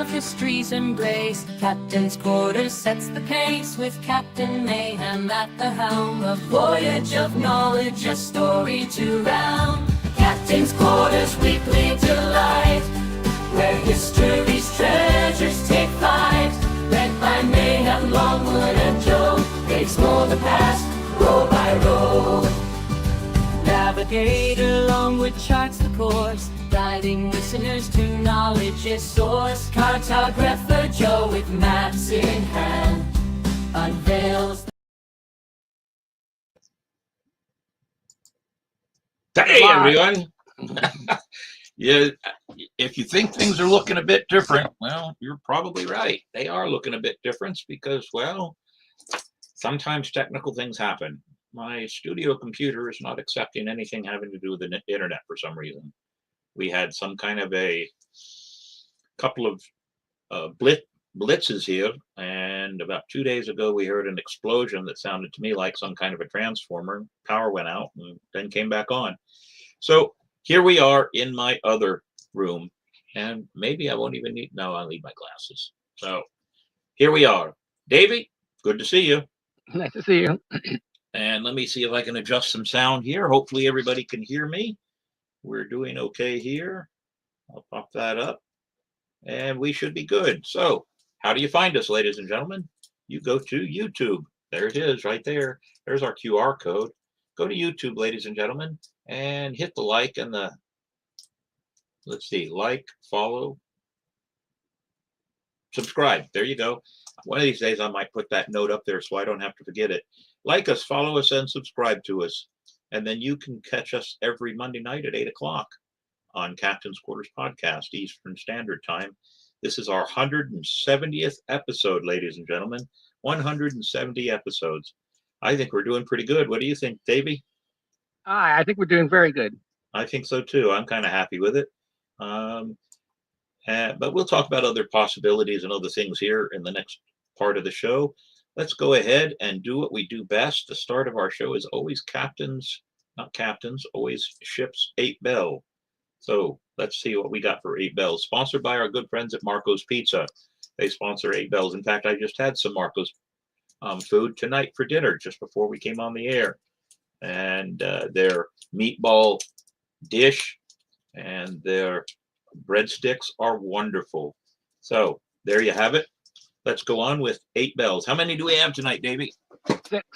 of history's embrace. Captain's quarters sets the pace with Captain Mayhem at the helm. A voyage of knowledge, a story to round. Captain's quarters weekly delight, where history's treasures take flight. Led by Mayhem, Longwood, and Joe, they explore the past, row by row. Navigator Longwood charts the course, guiding listeners to knowledge's source. Cartographer Joe, with maps in hand, unveils. Hey everyone! Yeah, if you think things are looking a bit different, well, you're probably right. They are looking a bit different because, well, sometimes technical things happen. My studio computer is not accepting anything having to do with the internet for some reason. We had some kind of a couple of blitzes here, and about 2 days ago we heard an explosion that sounded to me like some kind of a transformer. Power went out and then came back on. So here we are in my other room, and maybe I won't even need, no, I'll need my glasses. So here we are. Davey, good to see you. Nice to see you. And let me see if I can adjust some sound here. Hopefully everybody can hear me. We're doing okay here. I'll pop that up and we should be good. So how do you find us, ladies and gentlemen? You go to YouTube. There it is right there. There's our QR code. Go to YouTube, ladies and gentlemen, and hit the like and the, let's see, like, follow, subscribe. There you go. One of these days I might put that note up there so I don't have to forget it. Like us, follow us, and subscribe to us. And then you can catch us every Monday night at 8 o'clock on Captain's Quarters Podcast, Eastern Standard Time. This is our 170th episode, ladies and gentlemen. 170 episodes. I think we're doing pretty good. What do you think, Davey? I think we're doing very good. I think so too. I'm kind of happy with it. But we'll talk about other possibilities and other things here in the next part of the show. Let's go ahead and do what we do best. The start of our show is always always ships 8 Bell. So let's see what we got for 8 Bells. Sponsored by our good friends at Marco's Pizza. They sponsor 8 Bells. In fact, I just had some Marco's food tonight for dinner just before we came on the air. And their meatball dish and their breadsticks are wonderful. So there you have it. Let's go on with 8 Bells. How many do we have tonight, Davey? 6.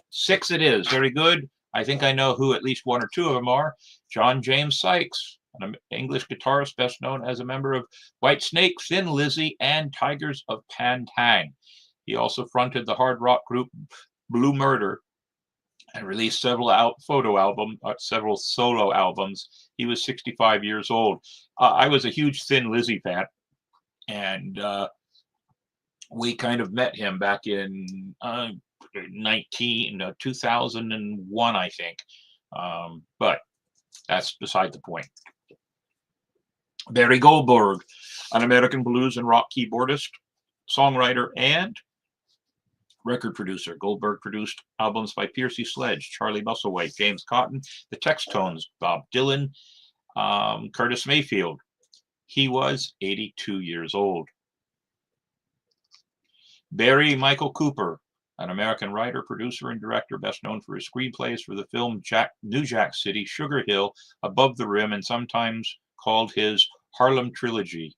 6 it is. Very good. I think I know who at least 1 or 2 of them are. John James Sykes, an English guitarist best known as a member of Whitesnake, Thin Lizzy, and Tigers of Pantang. He also fronted the hard rock group Blue Murder and released several solo albums. He was 65 years old. I was a huge Thin Lizzy fan, and we kind of met him back in 2001, I think. But that's beside the point. Barry Goldberg, an American blues and rock keyboardist, songwriter, and record producer. Goldberg produced albums by Piercy Sledge, Charlie Musselwhite, James Cotton, the Textones, Bob Dylan, Curtis Mayfield. He was 82 years old. Barry Michael Cooper, an American writer, producer, and director, best known for his screenplays for the film New Jack City, Sugar Hill, Above the Rim, and sometimes called his Harlem Trilogy.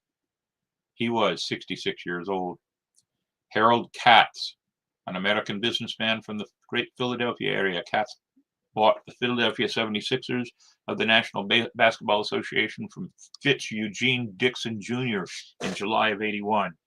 He was 66 years old. Harold Katz, an American businessman from the great Philadelphia area. Katz bought the Philadelphia 76ers of the National Basketball Association from Fitz Eugene Dixon Jr. in July of '81.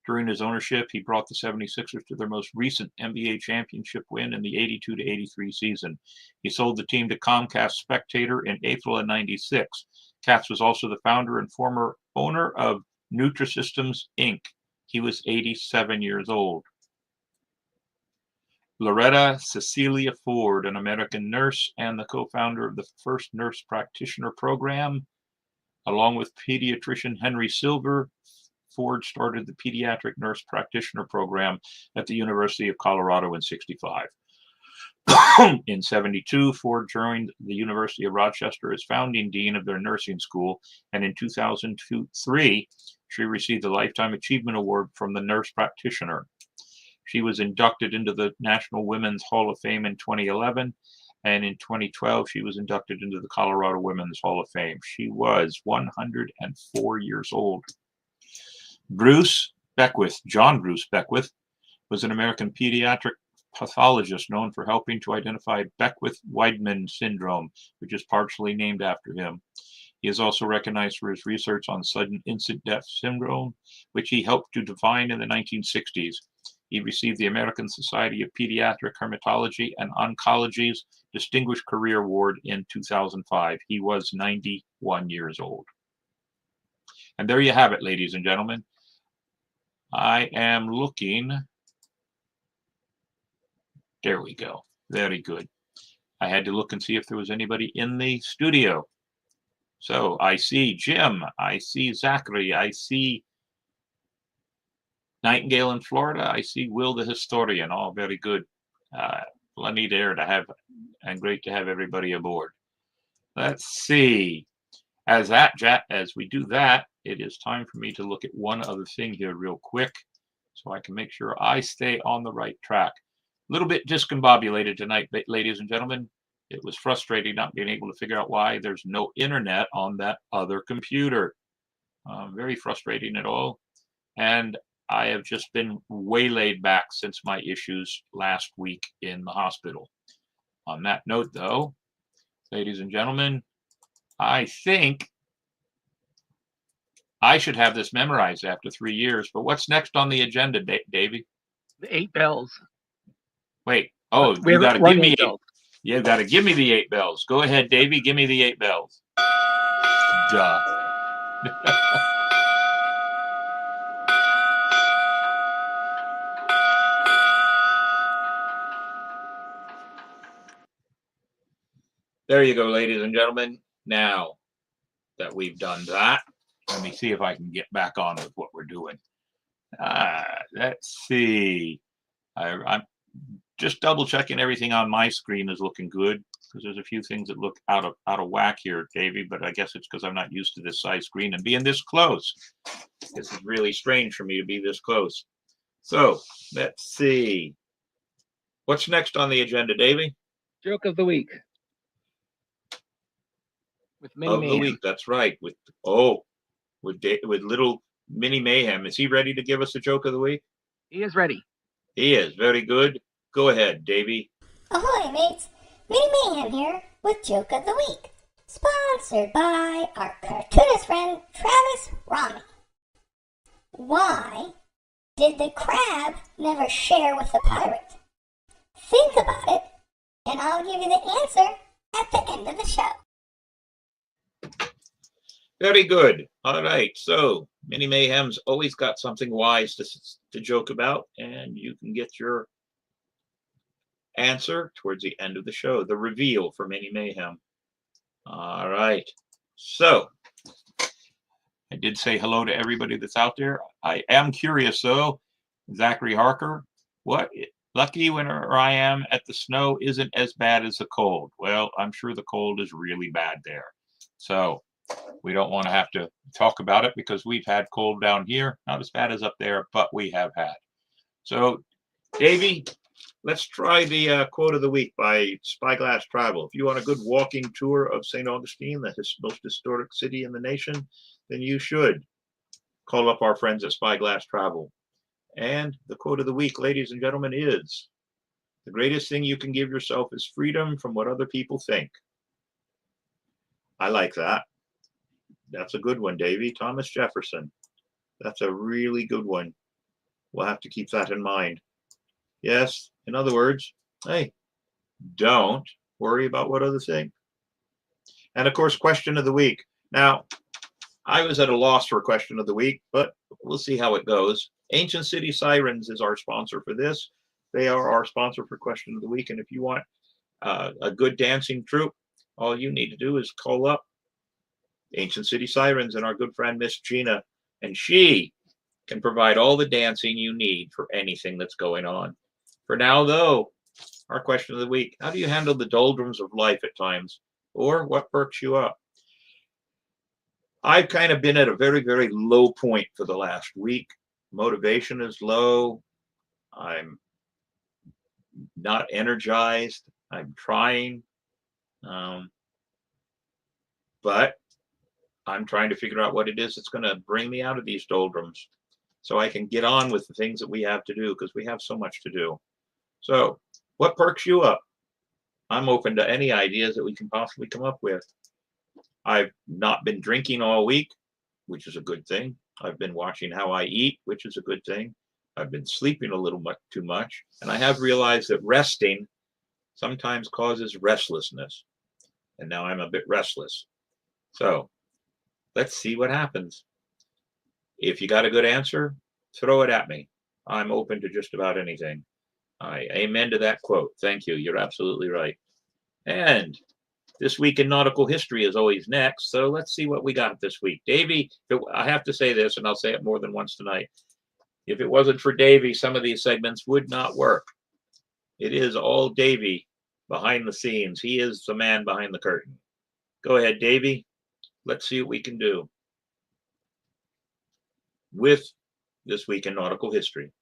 During his ownership, he brought the 76ers to their most recent NBA championship win in the 82-83 season. He sold the team to Comcast Spectator in April of '96. Katz was also the founder and former owner of Nutrisystems, Inc. He was 87 years old. Loretta Cecilia Ford, an American nurse and the co-founder of the first nurse practitioner program, along with pediatrician Henry Silver. Ford started the pediatric nurse practitioner program at the University of Colorado in '65. In 72, Ford joined the University of Rochester as founding dean of their nursing school, and in 2003, she received the Lifetime Achievement Award from the Nurse Practitioner. She was inducted into the National Women's Hall of Fame in 2011, and in 2012, she was inducted into the Colorado Women's Hall of Fame. She was 104 years old. John Bruce Beckwith, was an American pediatric pathologist known for helping to identify Beckwith-Wiedemann syndrome, which is partially named after him. He is also recognized for his research on sudden infant death syndrome, which he helped to define in the 1960s. He received the American Society of Pediatric Hematology and Oncology's Distinguished Career Award in 2005. He was 91 years old. And there you have it, ladies and gentlemen. I am looking. There we go. Very good. I had to look and see if there was anybody in the studio. So I see Jim. I see Zachary. I see Nightingale in Florida. I see Will the historian. All very good. Plenty there to have, and great to have everybody aboard. Let's see. As we do that, it is time for me to look at one other thing here real quick, so I can make sure I stay on the right track. A little bit discombobulated tonight, ladies and gentlemen. It was frustrating not being able to figure out why there's no internet on that other computer. Very frustrating at all. And I have just been way laid back since my issues last week in the hospital. On that note, though, ladies and gentlemen, I think I should have this memorized after 3 years. But what's next on the agenda, Davey? The 8 bells. Wait. Oh, We you got to give me 8 bells. You got to give me the 8 bells. Go ahead, Davey. Give me the 8 bells. Duh. There you go, ladies and gentlemen. Now that we've done that, let me see if I can get back on with what we're doing. Let's see. I'm just double checking everything on my screen is looking good, because there's a few things that look out of whack here, Davey, but I guess it's because I'm not used to this size screen and being this close. This is really strange for me to be this close. So let's see. What's next on the agenda, Davey? Joke of the week. With Mini Mayhem. The week, that's right. With little Mini Mayhem. Is he ready to give us a joke of the week? He is ready. He is. Very good. Go ahead, Davey. Ahoy, mates. Mini Mayhem here with Joke of the Week. Sponsored by our cartoonist friend, Travis Ronnie. Why did the crab never share with the pirate? Think about it, and I'll give you the answer at the end of the show. Very good. All right. So Mini Mayhem's always got something wise to joke about, and you can get your answer towards the end of the show. The reveal for Mini Mayhem. All right. So I did say hello to everybody that's out there. I am curious, though, Zachary Harker, lucky whenever I am at the snow isn't as bad as the cold. Well, I'm sure the cold is really bad there. So we don't want to have to talk about it because we've had cold down here. Not as bad as up there, but we have had. So, Davey, let's try the quote of the week by Spyglass Travel. If you want a good walking tour of St. Augustine, the most historic city in the nation, then you should call up our friends at Spyglass Travel. And the quote of the week, ladies and gentlemen, is, "The greatest thing you can give yourself is freedom from what other people think." I like that. That's a good one, Davey. Thomas Jefferson. That's a really good one. We'll have to keep that in mind. Yes, in other words, hey, don't worry about what others think. And of course, question of the week. Now, I was at a loss for question of the week, but we'll see how it goes. Ancient City Sirens is our sponsor for this. They are our sponsor for question of the week. And if you want a good dancing troupe, all you need to do is call up Ancient City Sirens and our good friend Miss Gina, and she can provide all the dancing you need for anything that's going on. For now, though, Our question of the week: how do you handle the doldrums of life at times, or what perks you up? I've kind of been at a very, very low point for the last week. Motivation is low. I'm not energized. I'm trying, but I'm trying to figure out what it is that's going to bring me out of these doldrums so I can get on with the things that we have to do, because we have so much to do. So, what perks you up? I'm open to any ideas that we can possibly come up with. I've not been drinking all week, which is a good thing. I've been watching how I eat, which is a good thing. I've been sleeping a little too much, and I have realized that resting sometimes causes restlessness. And now I'm a bit restless. So let's see what happens. If you got a good answer, throw it at me. I'm open to just about anything. I amen to that quote. Thank you. You're absolutely right. And this week in nautical history is always next. So let's see what we got this week. Davey, I have to say this, and I'll say it more than once tonight. If it wasn't for Davey, some of these segments would not work. It is all Davey behind the scenes. He is the man behind the curtain. Go ahead, Davey. Let's see what we can do with this week in nautical history.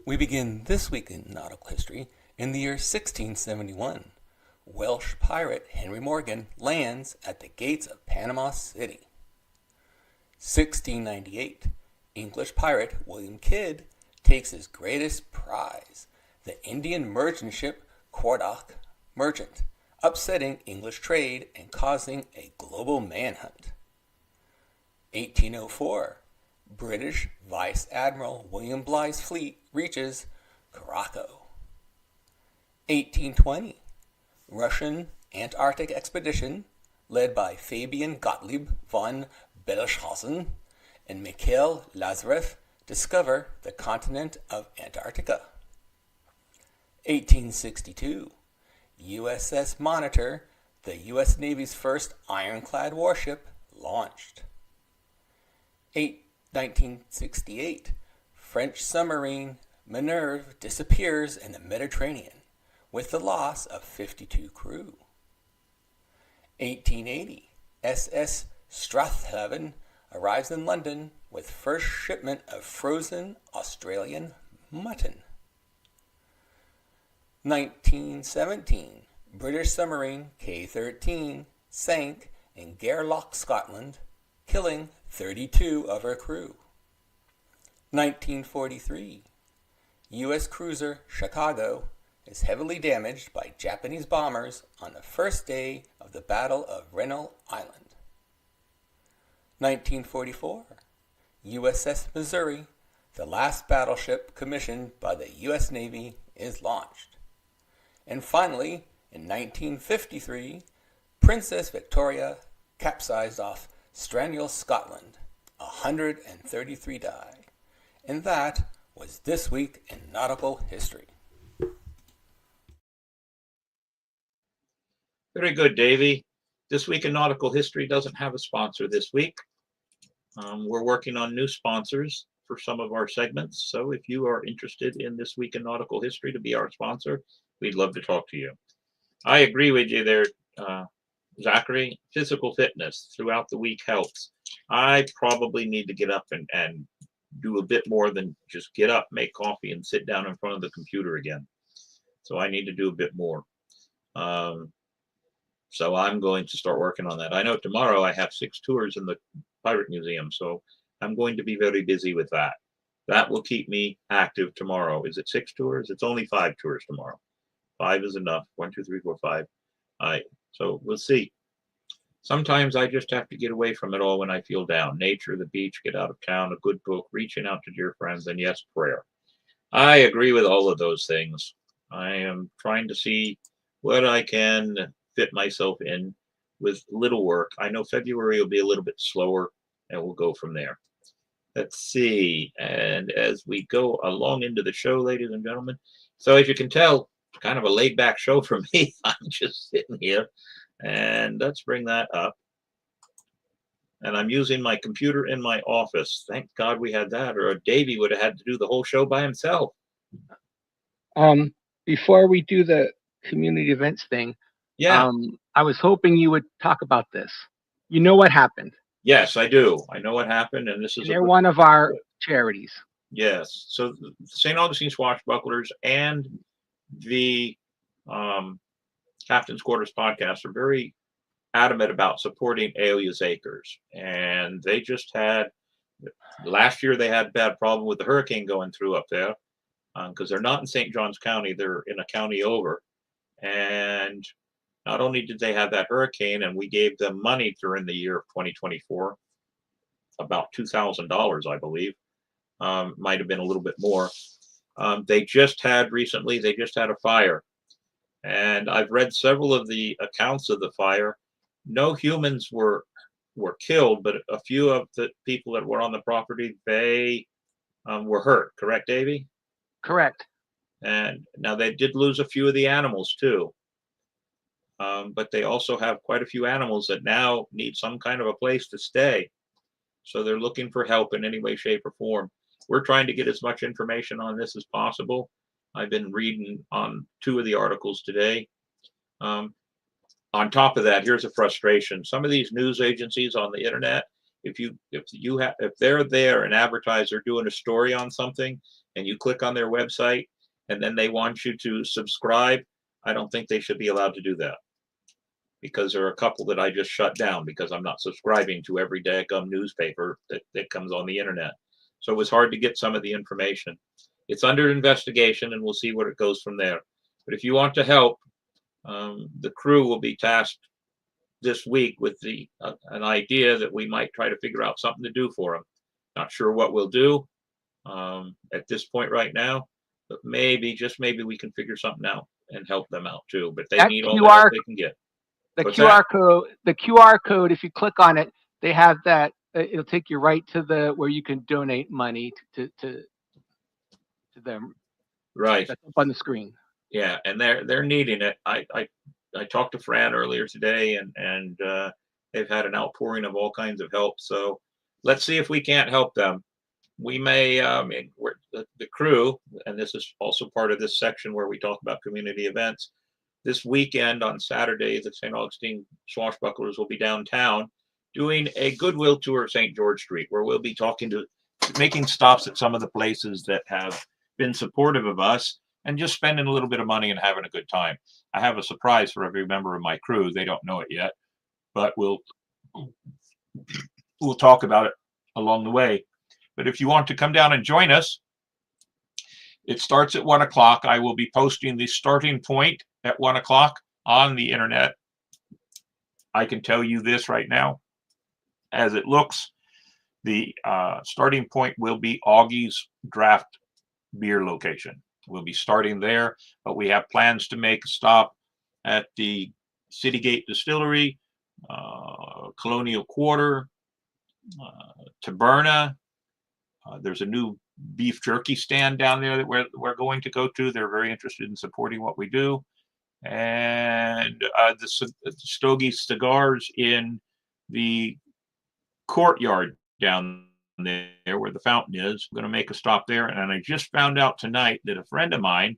We begin this week in nautical history in the year 1671. Welsh pirate Henry Morgan lands at the gates of Panama City. 1698. English pirate William Kidd takes his greatest prize, the Indian merchant ship Quedagh Merchant, upsetting English trade and causing a global manhunt. 1804. British Vice Admiral William Bligh's fleet reaches Curaçao. 1820. Russian Antarctic expedition led by Fabian Gottlieb von Belschausen and Mikhail Lazarev discover the continent of Antarctica. 1862. USS Monitor, the U.S. Navy's first ironclad warship, launched. 1968. French submarine Minerve disappears in the Mediterranean with the loss of 52 crew. 1880. SS Strathavon arrives in London with first shipment of frozen Australian mutton. 1917. British submarine K-13 sank in Gairloch, Scotland, killing 32 of her crew. 1943. U.S. cruiser Chicago is heavily damaged by Japanese bombers on the first day of the Battle of Rennell Island. 1944. USS Missouri, the last battleship commissioned by the U.S. Navy, is launched. And finally, in 1953, Princess Victoria capsized off Stranraer, Scotland. 133 died. And that was this week in nautical history. Very good, Davey. This week in nautical history doesn't have a sponsor this week. We're working on new sponsors for some of our segments. So if you are interested in this week in nautical history to be our sponsor, we'd love to talk to you. I agree with you there, Zachary. Physical fitness throughout the week helps. I probably need to get up and do a bit more than just get up, make coffee, and sit down in front of the computer again. So I need to do a bit more. So I'm going to start working on that. I know tomorrow I have 6 tours in the Pirate Museum, so I'm going to be very busy with that. That will keep me active tomorrow. Is it 6 tours? It's only 5 tours tomorrow. 5 is enough. 1, 2, 3, 4, 5. So we'll see. Sometimes I just have to get away from it all when I feel down. Nature, the beach, get out of town, a good book, reaching out to dear friends, and yes, prayer. I agree with all of those things. I am trying to see what I can fit myself in with little work. I know February will be a little bit slower, and we'll go from there. Let's see. And as we go along into the show, ladies and gentlemen, so as you can tell, kind of a laid back show for me. I'm just sitting here, and let's bring that up. And I'm using my computer in my office. Thank God we had that, or Davey would have had to do the whole show by himself. Before we do the community events thing, Yeah. I was hoping you would talk about this. You know what happened, Yes, I do. I know what happened, and this is and a they're good. one of our charities. Yes. So the St. Augustine Swashbucklers and the Captain's Quarters podcast are very adamant about supporting Alia's Acres. And they just had, last year, they had a bad problem with the hurricane going through up there because they're not in St. Johns County, they're in a county over. And not only did they have that hurricane, and we gave them money during the year of 2024, about $2,000, I believe, might have been a little bit more. They just had a fire. And I've read several of the accounts of the fire. No humans were killed, but a few of the people that were on the property, they were hurt. Correct, Davey? Correct. And now they did lose a few of the animals too. But they also have quite a few animals that now need some kind of a place to stay. So they're looking for help in any way, shape, or form. We're trying to get as much information on this as possible. I've been reading on 2 of the articles today. On top of that, here's a frustration. Some of these news agencies on the internet, if they're there and advertise they're doing a story on something, and you click on their website, and then they want you to subscribe, I don't think they should be allowed to do that. Because there are a couple that I just shut down because I'm not subscribing to every daggum newspaper that comes on the internet. So it was hard to get some of the information. It's under investigation, and we'll see what it goes from there. But if you want to help, the crew will be tasked this week with an idea that we might try to figure out something to do for them. Not sure what we'll do at this point right now, but maybe, just maybe, we can figure something out and help them out too. But they That need all the help they can get. The What's QR that? code. The QR code. If you click on it, they have that. It'll take you right to the where you can donate money to them. Right. That's up on the screen. Yeah, and they're needing it. I talked to Fran earlier today, and they've had an outpouring of all kinds of help. So let's see if we can't help them. We may, the crew, and this is also part of this section where we talk about community events. This weekend on Saturday, the St. Augustine Swashbucklers will be downtown doing a goodwill tour of St. George Street, where we'll be making stops at some of the places that have been supportive of us, and just spending a little bit of money and having a good time. I have a surprise for every member of my crew. They don't know it yet, but we'll talk about it along the way. But if you want to come down and join us, it starts at 1 o'clock. I will be posting the starting point at 1 o'clock on the internet. I can tell you this right now. As it looks, the starting point will be Augie's Draft Beer location. We'll be starting there, but we have plans to make a stop at the Citygate Distillery, Colonial Quarter, Taberna. There's a new beef jerky stand down there that we're going to go to. They're very interested in supporting what we do. And the Stogie Cigars in the courtyard down there where the fountain is. I'm going to make a stop there. And I just found out tonight that a friend of mine,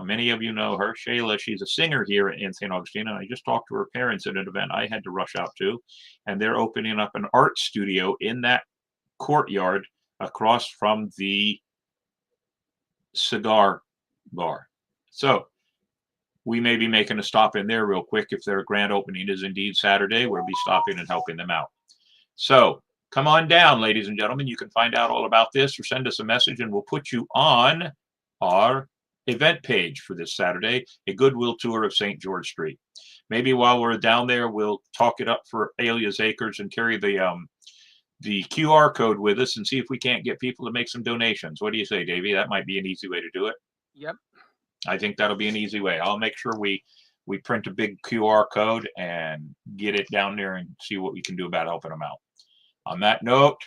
many of you know her, Shayla, she's a singer here in St. Augustine, and I just talked to her parents at an event I had to rush out to, and they're opening up an art studio in that courtyard across from the cigar bar. So we may be making a stop in there real quick. If their grand opening is indeed Saturday, we'll be stopping and helping them out. So come on down, ladies and gentlemen. You can find out all about this or send us a message, and we'll put you on our event page for this Saturday, a goodwill tour of St. George Street. Maybe while we're down there, we'll talk it up for Alia's Acres and carry the QR code with us and see if we can't get people to make some donations. What do you say, Davey? That might be an easy way to do it. Yep. I think that'll be an easy way. I'll make sure we print a big QR code and get it down there and see what we can do about helping them out. On that note,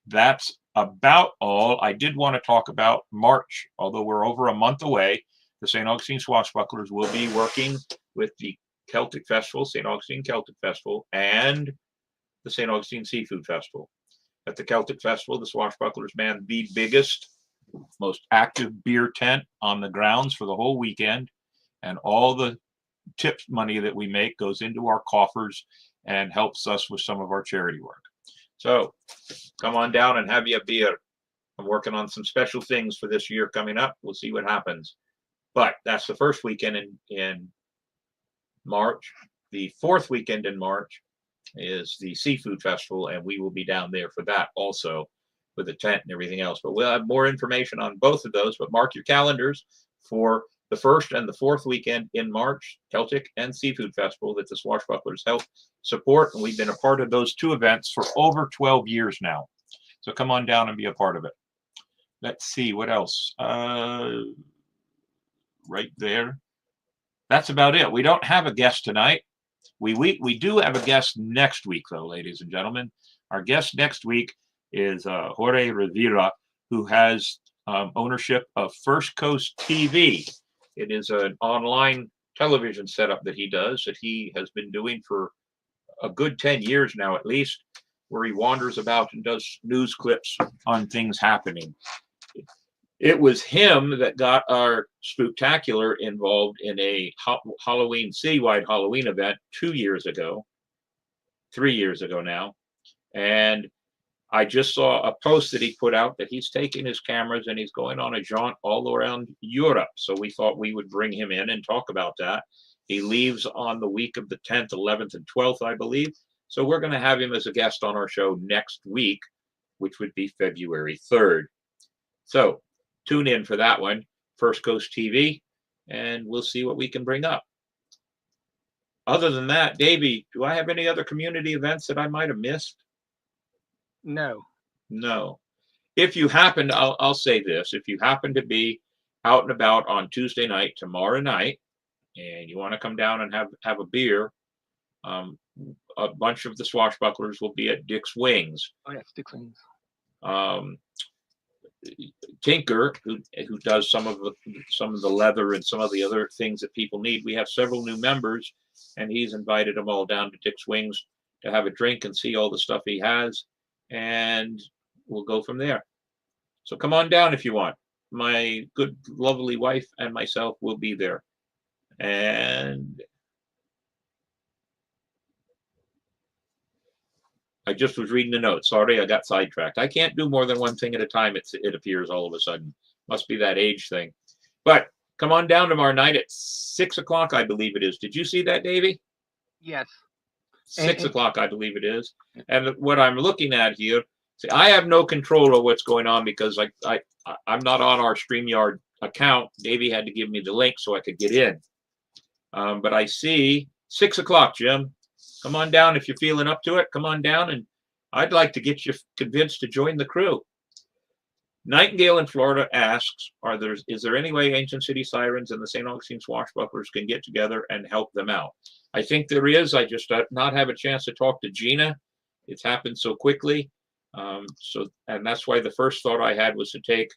that's about all. I did want to talk about March, although we're over a month away. The St. Augustine Swashbucklers will be working with the Celtic Festival, St. Augustine Celtic Festival, and the St. Augustine Seafood Festival. At the Celtic Festival, the Swashbucklers man the biggest most active beer tent on the grounds for the whole weekend. And all the tip money that we make goes into our coffers and helps us with some of our charity work. So come on down and have you a beer. I'm working on some special things for this year coming up. We'll see what happens. But that's the first weekend in March. The fourth weekend in March is the Seafood Festival, and we will be down there for that also with the tent and everything else. But we'll have more information on both of those. But mark your calendars for the first and the fourth weekend in March, Celtic and Seafood Festival that the Swashbucklers help support. And we've been a part of those two events for over 12 years now. So come on down and be a part of it. Let's see what else. Right there. That's about it. We don't have a guest tonight. We do have a guest next week, though, ladies and gentlemen. Our guest next week is Jorge Rivera, who has ownership of First Coast TV. It is an online television setup that he does, that he has been doing for a good 10 years now, at least, where he wanders about and does news clips on things happening. It was him that got our Spooktacular involved in a Halloween, citywide Halloween event 2 years ago, 3 years ago now. And I just saw a post that he put out that he's taking his cameras and he's going on a jaunt all around Europe. So we thought we would bring him in and talk about that. He leaves on the week of the 10th, 11th, and 12th, I believe. So we're going to have him as a guest on our show next week, which would be February 3rd. So tune in for that one, First Coast TV, and we'll see what we can bring up. Other than that, Davey, do I have any other community events that I might have missed? No. No. If you happen, I'll say this, if you happen to be out and about on Tuesday night, tomorrow night, and you want to come down and have a beer, a bunch of the Swashbucklers will be at Dick's Wings. Oh, yeah, Dick's Wings. Tinker, who does some of the leather and some of the other things that people need. We have several new members, and he's invited them all down to Dick's Wings to have a drink and see all the stuff he has, and we'll go from there. So come on down if you want. My good, lovely wife and myself will be there. And I just was reading the notes. Sorry, I got sidetracked. I can't do more than one thing at a time, it appears, all of a sudden. Must be that age thing. But come on down tomorrow night at 6 o'clock, I believe it is. Did you see that, Davey? Yes. 6 o'clock, I believe it is. And what I'm looking at here, see, I have no control of what's going on because I'm not on our StreamYard account. Davey had to give me the link so I could get in. But I see 6 o'clock, Jim. Come on down if you're feeling up to it. Come on down, and I'd like to get you convinced to join the crew. Nightingale in Florida asks, is there any way Ancient City Sirens and the St. Augustine Swashbucklers can get together and help them out? I think there is. I just not have a chance to talk to Gina. It's happened so quickly. And that's why the first thought I had was to take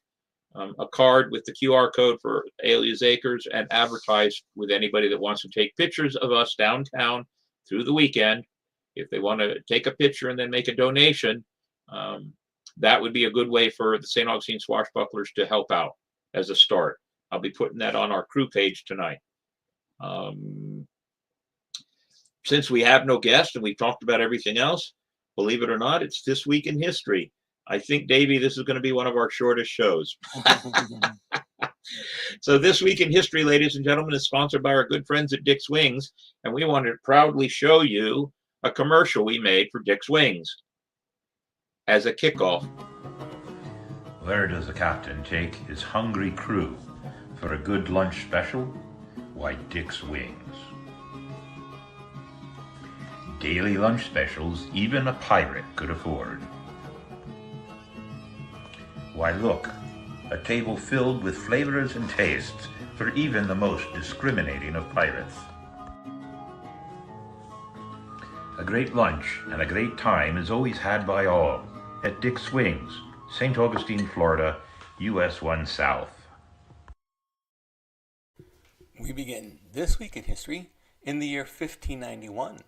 a card with the QR code for Alias Acres and advertise with anybody that wants to take pictures of us downtown through the weekend. If they want to take a picture and then make a donation, that would be a good way for the St. Augustine Swashbucklers to help out as a start. I'll be putting that on our crew page tonight. Since we have no guest and we've talked about everything else, believe it or not, it's This Week in History. I think, Davey, this is going to be one of our shortest shows. So This Week in History, ladies and gentlemen, is sponsored by our good friends at Dick's Wings, and we want to proudly show you a commercial we made for Dick's Wings as a kickoff. Where does the captain take his hungry crew for a good lunch special? Why, Dick's Wings. Daily lunch specials even a pirate could afford. Why, look, a table filled with flavors and tastes for even the most discriminating of pirates. A great lunch and a great time is always had by all at Dick's Wings, St. Augustine, Florida, US 1 South. We begin This Week in History in the year 1591.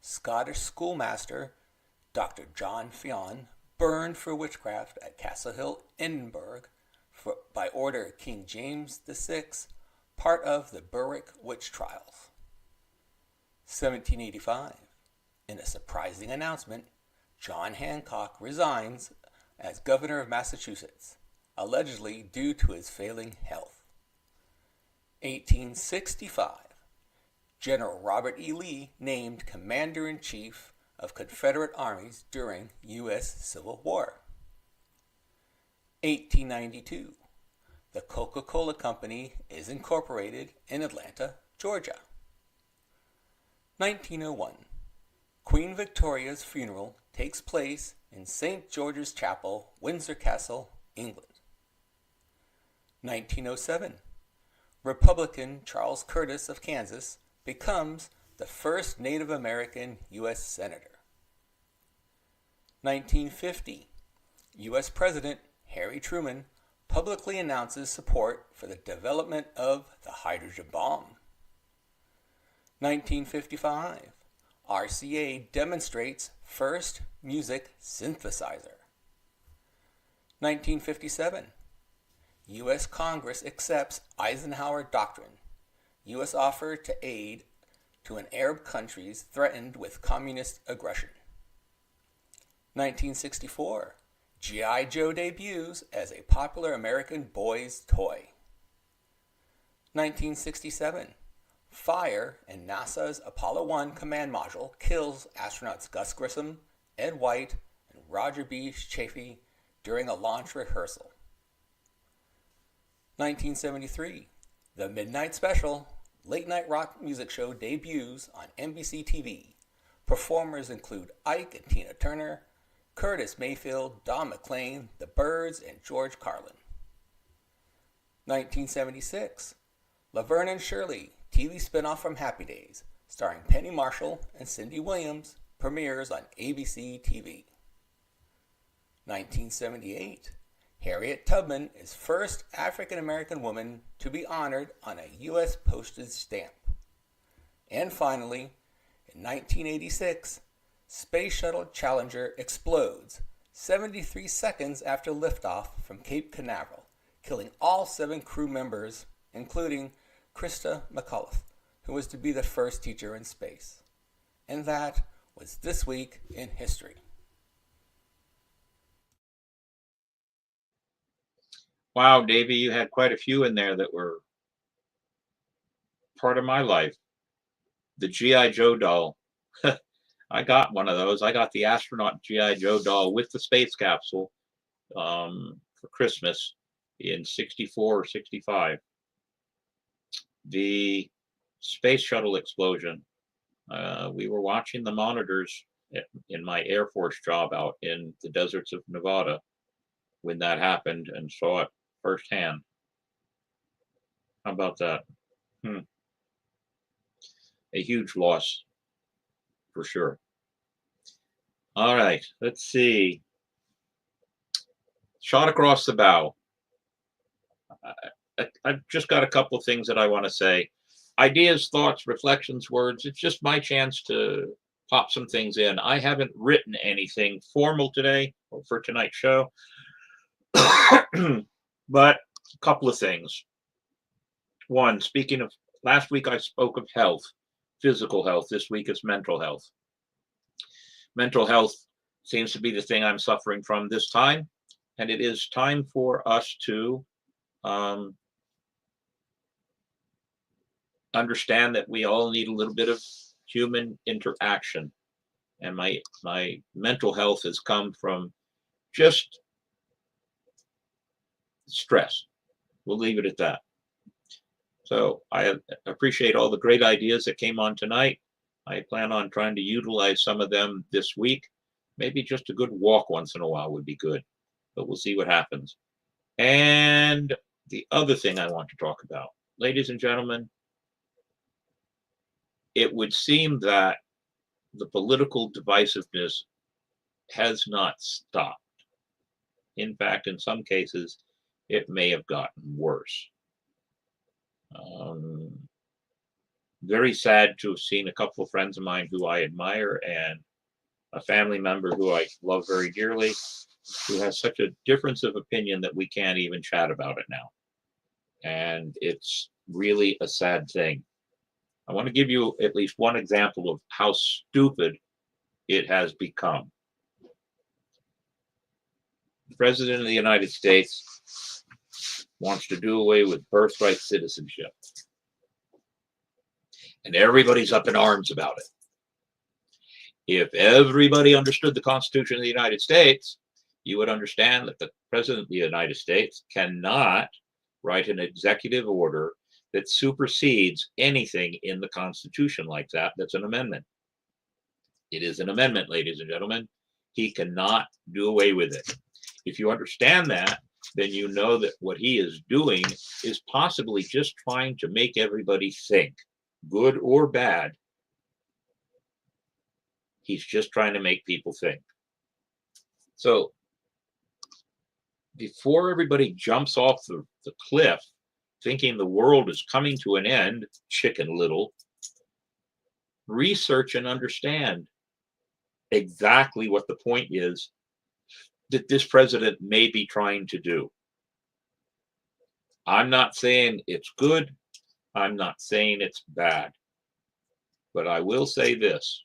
Scottish schoolmaster Dr. John Fionn, burned for witchcraft at Castle Hill, Edinburgh, by order of King James VI, part of the Berwick witch trials. 1785. In a surprising announcement, John Hancock resigns as governor of Massachusetts, allegedly due to his failing health. 1865. General Robert E. Lee named Commander-in-Chief of Confederate armies during U.S. Civil War. 1892. The Coca-Cola Company is incorporated in Atlanta, Georgia. 1901. Queen Victoria's funeral takes place in St. George's Chapel, Windsor Castle, England. 1907. Republican Charles Curtis of Kansas becomes the first Native American U.S. Senator. 1950. U.S. President Harry Truman publicly announces support for the development of the hydrogen bomb. 1955. RCA demonstrates first music synthesizer. 1957. U.S. Congress accepts Eisenhower Doctrine, U.S. offer to aid to an Arab countries threatened with communist aggression. 1964. G.I. Joe debuts as a popular American boy's toy. 1967. Fire in NASA's Apollo 1 command module kills astronauts Gus Grissom, Ed White, and Roger B. Chaffee during a launch rehearsal. 1973. The Midnight Special, late-night rock music show debuts on NBC TV. Performers include Ike and Tina Turner, Curtis Mayfield, Don McLean, The Byrds, and George Carlin. 1976. Laverne and Shirley, TV spinoff from Happy Days, starring Penny Marshall and Cindy Williams, premieres on ABC TV. 1978. Harriet Tubman is first African-American woman to be honored on a U.S. postage stamp. And finally, in 1986, Space Shuttle Challenger explodes 73 seconds after liftoff from Cape Canaveral, killing all 7 crew members, including Krista McAuliffe, who was to be the first teacher in space. And that was This Week in History. Wow, Davey, you had quite a few in there that were part of my life. The G.I. Joe doll. I got one of those. I got the astronaut G.I. Joe doll with the space capsule for Christmas in 64 or 65. The space shuttle explosion. We were watching the monitors in my Air Force job out in the deserts of Nevada when that happened and saw it firsthand. How about that? A huge loss for sure. All right, let's see. Shot across the bow. I've just got a couple of things that I want to say. Ideas, thoughts, reflections, words. It's just my chance to pop some things in. I haven't written anything formal today or for tonight's show, but a couple of things. One, speaking of, last week I spoke of health, physical health. This week is mental health. Mental health seems to be the thing I'm suffering from this time, and it is time for us to understand that we all need a little bit of human interaction. And my mental health has come from just stress. We'll leave it at that. So I appreciate all the great ideas that came on tonight. I plan on trying to utilize some of them this week. Maybe just a good walk once in a while would be good, but we'll see what happens. And the other thing I want to talk about, ladies and gentlemen, it would seem that the political divisiveness has not stopped. In fact, in some cases, it may have gotten worse. Very sad to have seen a couple of friends of mine who I admire and a family member who I love very dearly who has such a difference of opinion that we can't even chat about it now. And it's really a sad thing. I want to give you at least one example of how stupid it has become. The President of the United States wants to do away with birthright citizenship. And everybody's up in arms about it. If everybody understood the Constitution of the United States, you would understand that the President of the United States cannot write an executive order that supersedes anything in the Constitution like that. That's an amendment. It is an amendment, ladies and gentlemen. He cannot do away with it. If you understand that, then you know that what he is doing is possibly just trying to make everybody think, good or bad. He's just trying to make people think. So before everybody jumps off the cliff thinking the world is coming to an end, Chicken Little, research and understand exactly what the point is that this president may be trying to do. I'm not saying it's good. I'm not saying it's bad. But I will say this.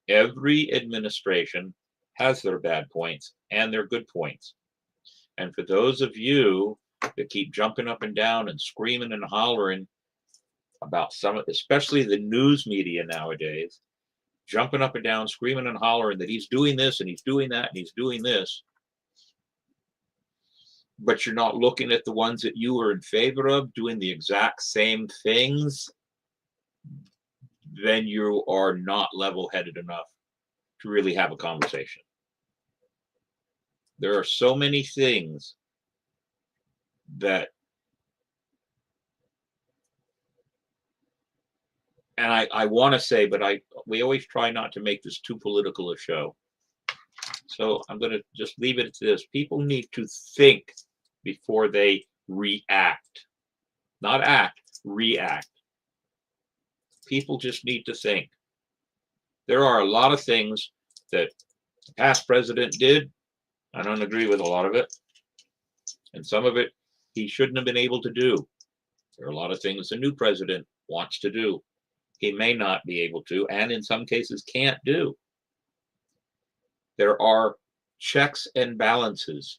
Every administration has their bad points and their good points. And for those of you that keep jumping up and down and screaming and hollering about some, especially the news media nowadays, jumping up and down, screaming and hollering that he's doing this and he's doing that and he's doing this, but you're not looking at the ones that you are in favor of doing the exact same things, then you are not level-headed enough to really have a conversation. There are so many things that, and I want to say, but we always try not to make this too political a show. So I'm going to just leave it at this. People need to think before they react. Not act, react. People just need to think. There are a lot of things that the past president did. I don't agree with a lot of it. And some of it he shouldn't have been able to do. There are a lot of things the new president wants to do. He may not be able to, and in some cases can't do. There are checks and balances,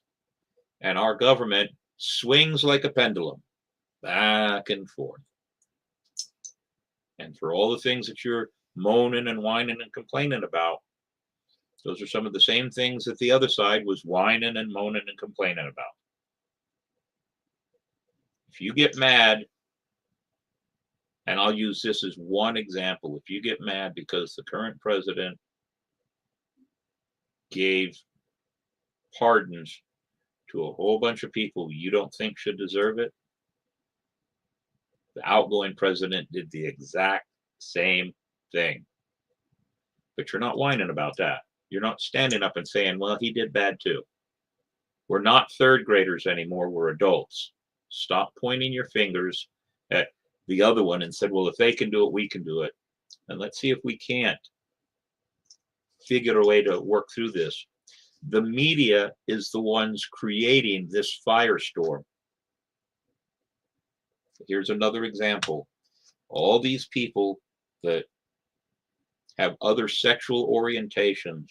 and our government swings like a pendulum, back and forth. And for all the things that you're moaning and whining and complaining about, those are some of the same things that the other side was whining and moaning and complaining about. If you get mad, and I'll use this as one example, if you get mad because the current president gave pardons to a whole bunch of people you don't think should deserve it, the outgoing president did the exact same thing. But you're not whining about that. You're not standing up and saying, well, he did bad too. We're not third graders anymore. We're adults. Stop pointing your fingers at the other one and said, well, if they can do it, we can do it. And let's see if we can't figure a way to work through this. The media is the ones creating this firestorm. Here's another example. All these people that have other sexual orientations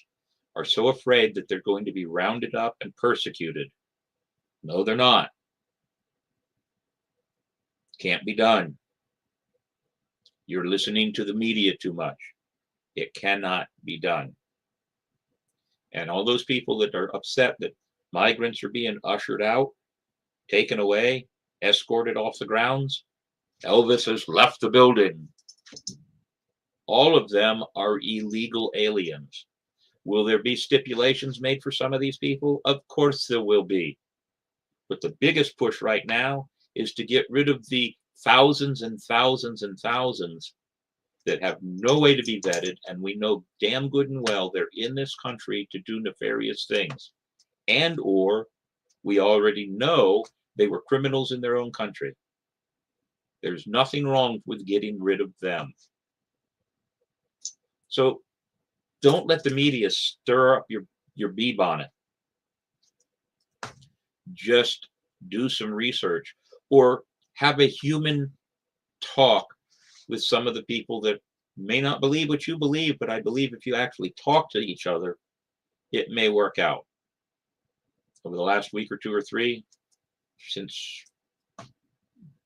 are so afraid that they're going to be rounded up and persecuted. No, they're not. Can't be done. You're listening to the media too much. It cannot be done. And all those people that are upset that migrants are being ushered out, taken away, escorted off the grounds, Elvis has left the building. All of them are illegal aliens. Will there be stipulations made for some of these people? Of course there will be. But the biggest push right now is to get rid of the thousands and thousands and thousands that have no way to be vetted, and we know damn good and well they're in this country to do nefarious things. And or we already know they were criminals in their own country. There's nothing wrong with getting rid of them. So don't let the media stir up your bee bonnet. Just do some research or have a human talk with some of the people that may not believe what you believe, but I believe if you actually talk to each other, it may work out. Over the last week or two or three, since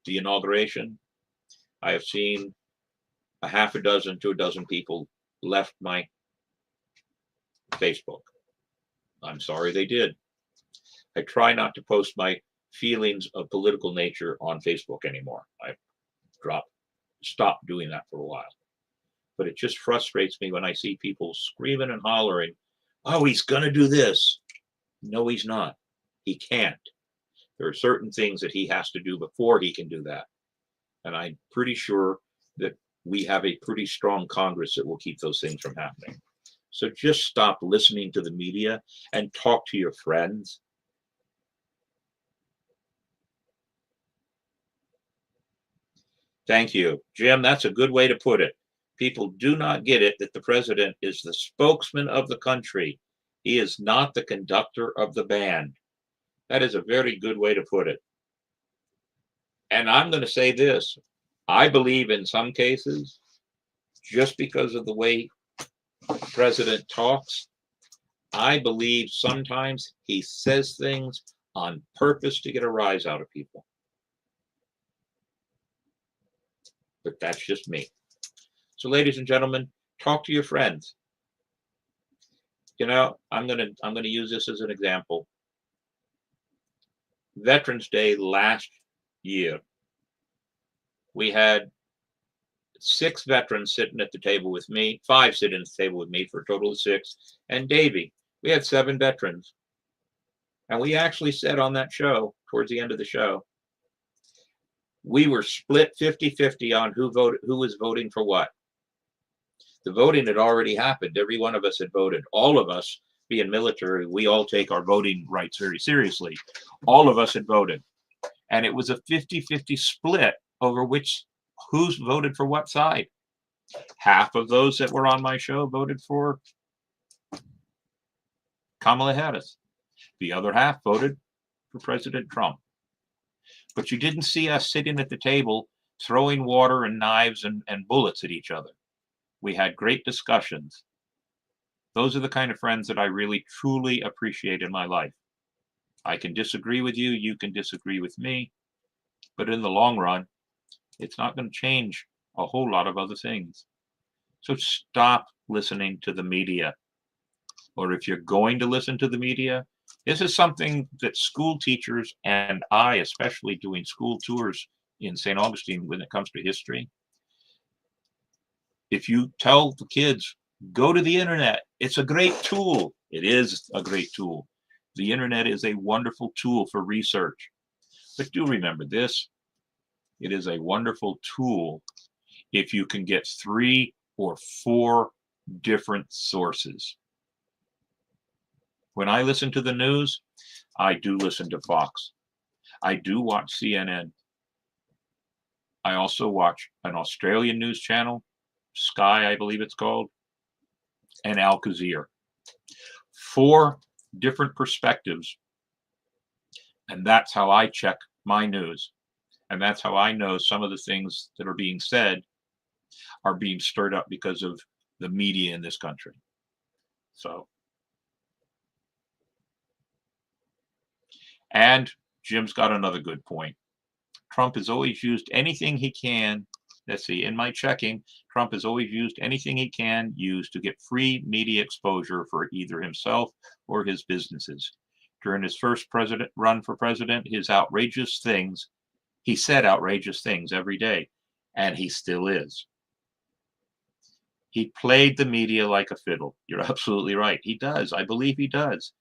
the inauguration, I have seen a half a dozen to a dozen people left my Facebook. I'm sorry they did. I try not to post my feelings of political nature on Facebook anymore. I've stopped doing that for a while. But it just frustrates me when I see people screaming and hollering, oh, he's going to do this. No, he's not. He can't. There are certain things that he has to do before he can do that. And I'm pretty sure that we have a pretty strong Congress that will keep those things from happening. So just stop listening to the media and talk to your friends. Thank you, Jim. That's a good way to put it. People do not get it that the president is the spokesman of the country. He is not the conductor of the band. That is a very good way to put it. And I'm going to say this. I believe in some cases, just because of the way the president talks, I believe sometimes he says things on purpose to get a rise out of people. But that's just me. So, ladies and gentlemen, talk to your friends. You know, I'm gonna use this as an example. Veterans Day last year, we had 6 veterans sitting at the table with me, 5 sitting at the table with me for a total of 6, and Davey. We had 7 veterans. And we actually said on that show, towards the end of the show, we were split 50-50 on who was voting for what. The voting had already happened. Every one of us had voted. All of us, being military, we all take our voting rights very seriously. All of us had voted. And it was a 50-50 split over who's voted for what side. Half of those that were on my show voted for Kamala Harris. The other half voted for President Trump. But you didn't see us sitting at the table throwing water and knives and bullets at each other. We had great discussions. Those are the kind of friends that I really, truly appreciate in my life. I can disagree with you, you can disagree with me, but in the long run, it's not going to change a whole lot of other things. So stop listening to the media. Or if you're going to listen to the media, this is something that school teachers and I, especially doing school tours in St. Augustine when it comes to history, if you tell the kids, go to the internet, it's a great tool. It is a great tool. The internet is a wonderful tool for research. But do remember this, it is a wonderful tool if you can get 3 or 4 different sources. When I listen to the news, I do listen to Fox. I do watch CNN. I also watch an Australian news channel, Sky, I believe it's called, and Al Jazeera. 4 different perspectives. And that's how I check my news. And that's how I know some of the things that are being said are being stirred up because of the media in this country. So. And Jim's got another good point. Trump has always used anything he can. Let's see, in my checking, Trump has always used anything he can use to get free media exposure for either himself or his businesses. During his first run for president, he said outrageous things every day, and he still is. He played the media like a fiddle. You're absolutely right. He does. I believe he does.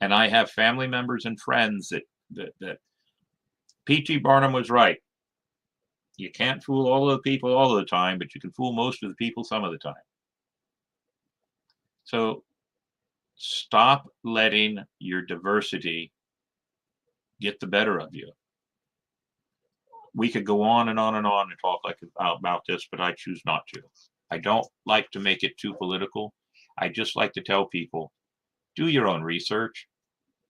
And I have family members and friends that P.T. Barnum was right. You can't fool all of the people all of the time, but you can fool most of the people some of the time. So stop letting your diversity get the better of you. We could go on and on and on and talk about this, but I choose not to. I don't like to make it too political. I just like to tell people, do your own research.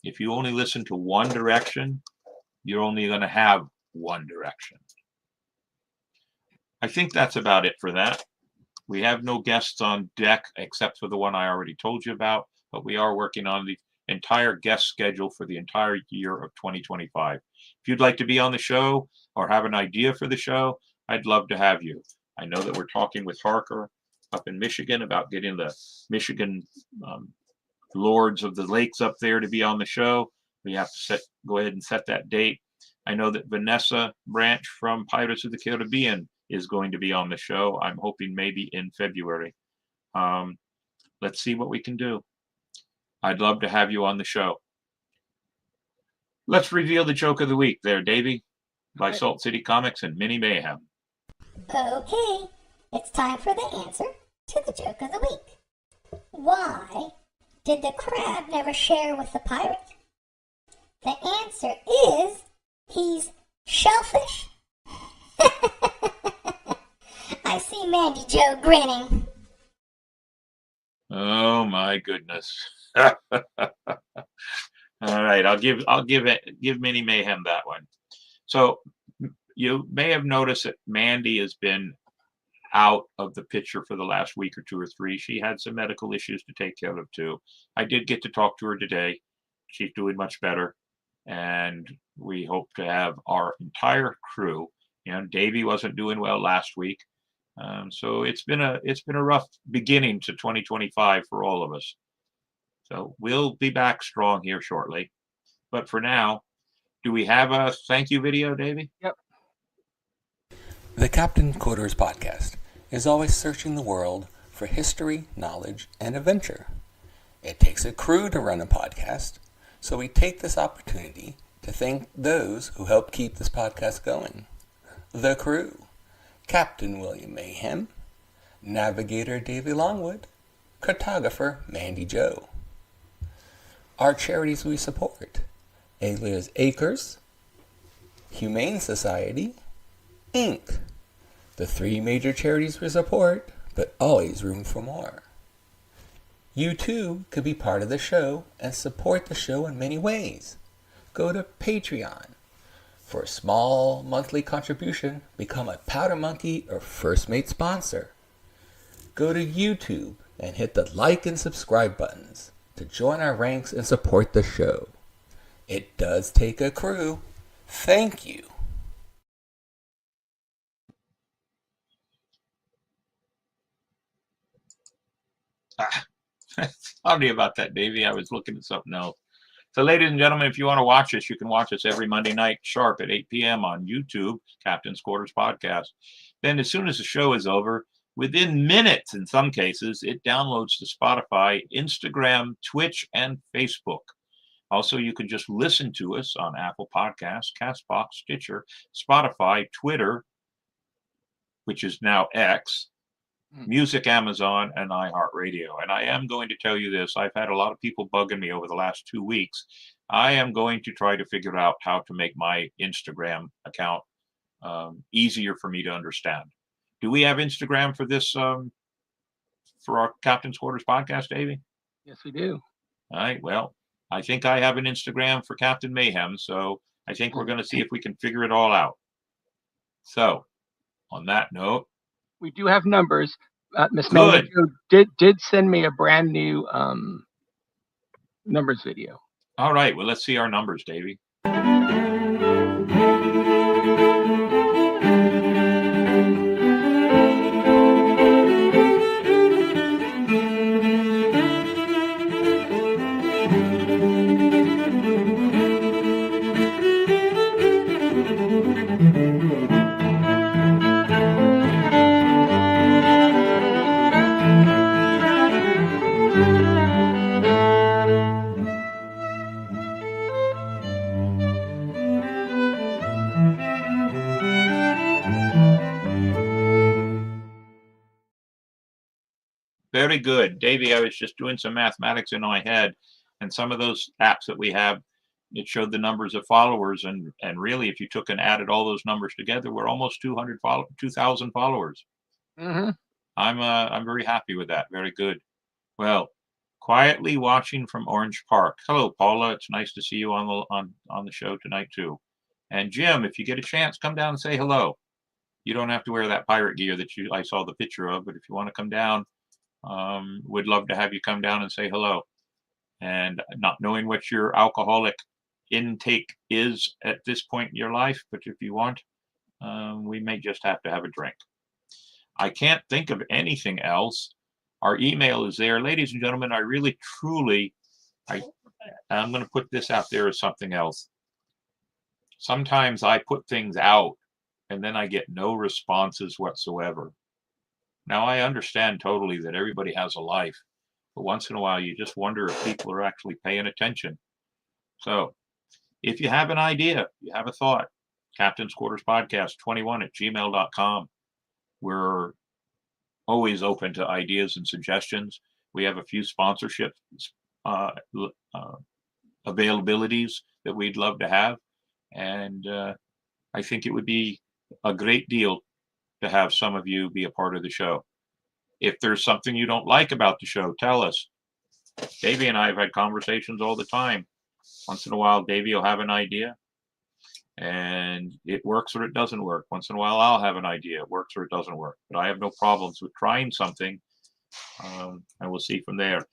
If you only listen to one direction, you're only going to have one direction. I think that's about it for that. We have no guests on deck except for the one I already told you about, but we are working on the entire guest schedule for the entire year of 2025. If you'd like to be on the show or have an idea for the show, I'd love to have you. I know that we're talking with Harker up in Michigan about getting the Michigan Lords of the Lakes up there to be on the show. We have to go ahead and set that date. I know that Vanessa Branch from Pirates of the Caribbean is going to be on the show. I'm hoping maybe in February. Let's see what we can do. I'd love to have you on the show. Let's reveal the joke of the week there, Davey, by Salt City Comics and Mini Mayhem. Okay, it's time for the answer to the joke of the week. Why did the crab never share with the pirate? The answer is he's shellfish. I see Mandy Joe grinning. Oh my goodness. All right, I'll give Mini Mayhem that one. So you may have noticed that Mandy has been out of the picture for the last week or two or three. She had some medical issues to take care of too. I did get to talk to her today. She's doing much better, and we hope to have our entire crew. You know, Davey wasn't doing well last week, so it's been a rough beginning to 2025 for all of us. So we'll be back strong here shortly. But for now, do we have a thank you video, Davey? Yep. The Captain Quarters Podcast is always searching the world for history, knowledge, and adventure. It takes a crew to run a podcast, so we take this opportunity to thank those who help keep this podcast going. The crew: Captain William Mayhem, Navigator Davey Longwood, Cartographer Mandy Joe. Our charities we support: Alias Acres, Humane Society, Inc. The three major charities we support, but always room for more. You too could be part of the show and support the show in many ways. Go to Patreon. For a small monthly contribution, become a Powder Monkey or First Mate sponsor. Go to YouTube and hit the like and subscribe buttons to join our ranks and support the show. It does take a crew. Thank you. Sorry about that, Davey. I was looking at something else. So, ladies and gentlemen, if you want to watch us, you can watch us every Monday night sharp at 8 p.m. on YouTube, Captain's Quarters Podcast. Then, as soon as the show is over, within minutes in some cases, it downloads to Spotify, Instagram, Twitch, and Facebook. Also, you can just listen to us on Apple Podcasts, CastBox, Stitcher, Spotify, Twitter, which is now X, Music, Amazon, and iHeartRadio. And I am going to tell you this. I've had a lot of people bugging me over the last 2 weeks. I am going to try to figure out how to make my Instagram account easier for me to understand. Do we have Instagram for this, for our Captain's Quarters Podcast, Davey? Yes, we do. All right. Well, I think I have an Instagram for Captain Mayhem, so I think we're going to see if we can figure it all out. So, on that note, We do have numbers. Miss Mandy did send me a brand new numbers video. All right. Well, let's see our numbers, Davey. Very good. Davey, I was just doing some mathematics in my head, and some of those apps that we have, it showed the numbers of followers, and really, if you took and added all those numbers together, we're almost 2,000 followers. Mm-hmm. I'm very happy with that. Very good. Well, Quietly watching from Orange Park. Hello, Paula. It's nice to see you on the show tonight too. And Jim, if you get a chance, come down and say hello. You don't have to wear that pirate gear that I saw the picture of, but if you want to come down, we'd love to have you come down and say hello. And not knowing what your alcoholic intake is at this point in your life, but if you want, we may just have to have a drink. I can't think of anything else. Our email is there. Ladies and gentlemen, I really, truly, I'm going to put this out there as something else. Sometimes I put things out and then I get no responses whatsoever. Now, I understand totally that everybody has a life, but once in a while, you just wonder if people are actually paying attention. So if you have an idea, you have a thought, Captain's Quarters Podcast 21@gmail.com. We're always open to ideas and suggestions. We have a few sponsorship availabilities that we'd love to have. And I think it would be a great deal to have some of you be a part of the show. If there's something you don't like about the show, tell us. Davey and I have had conversations all the time. Once in a while, Davey will have an idea and it works or it doesn't work. Once in a while, I'll have an idea. It works or it doesn't work. But I have no problems with trying something, and we'll see from there.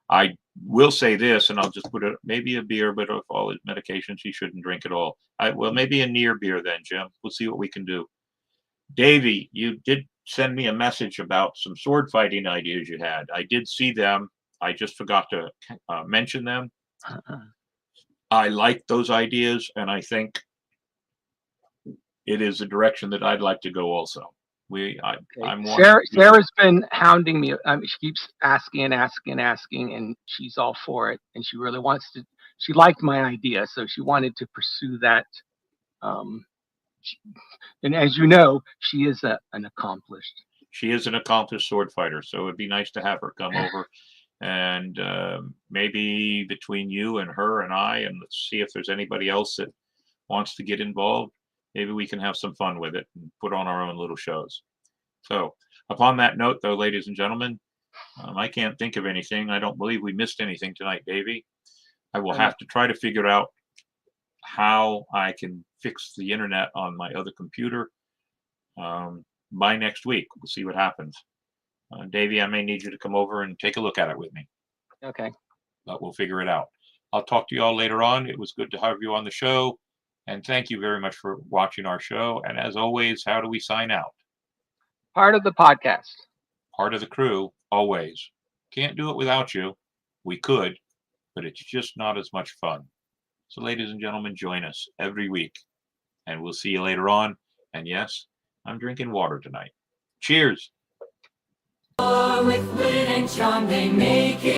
I will say this, and I'll just put it, maybe a beer, but of all his medications, he shouldn't drink at all. Well, maybe a near beer then, Jim. We'll see what we can do. Davey, you did send me a message about some sword fighting ideas you had. I did see them. I just forgot to mention them. I like those ideas, and I think it is a direction that I'd like to go also. Sarah's been hounding me. She keeps asking, and she's all for it. And she really wants to. She liked my idea, so she wanted to pursue that. And as you know, she is an accomplished. She is an accomplished sword fighter, so it'd be nice to have her come over, and maybe between you and her and I, and let's see if there's anybody else that wants to get involved. Maybe we can have some fun with it and put on our own little shows. So upon that note, though, ladies and gentlemen, I can't think of anything. I don't believe we missed anything tonight, Davey. I will have to try to figure out how I can fix the internet on my other computer by next week. We'll see what happens. Davey, I may need you to come over and take a look at it with me. Okay. But we'll figure it out. I'll talk to you all later on. It was good to have you on the show. And thank you very much for watching our show. And as always, how do we sign out? Part of the podcast. Part of the crew, always. Can't do it without you. We could, but it's just not as much fun. So ladies and gentlemen, join us every week. And we'll see you later on. And yes, I'm drinking water tonight. Cheers. With wit and charm they make it.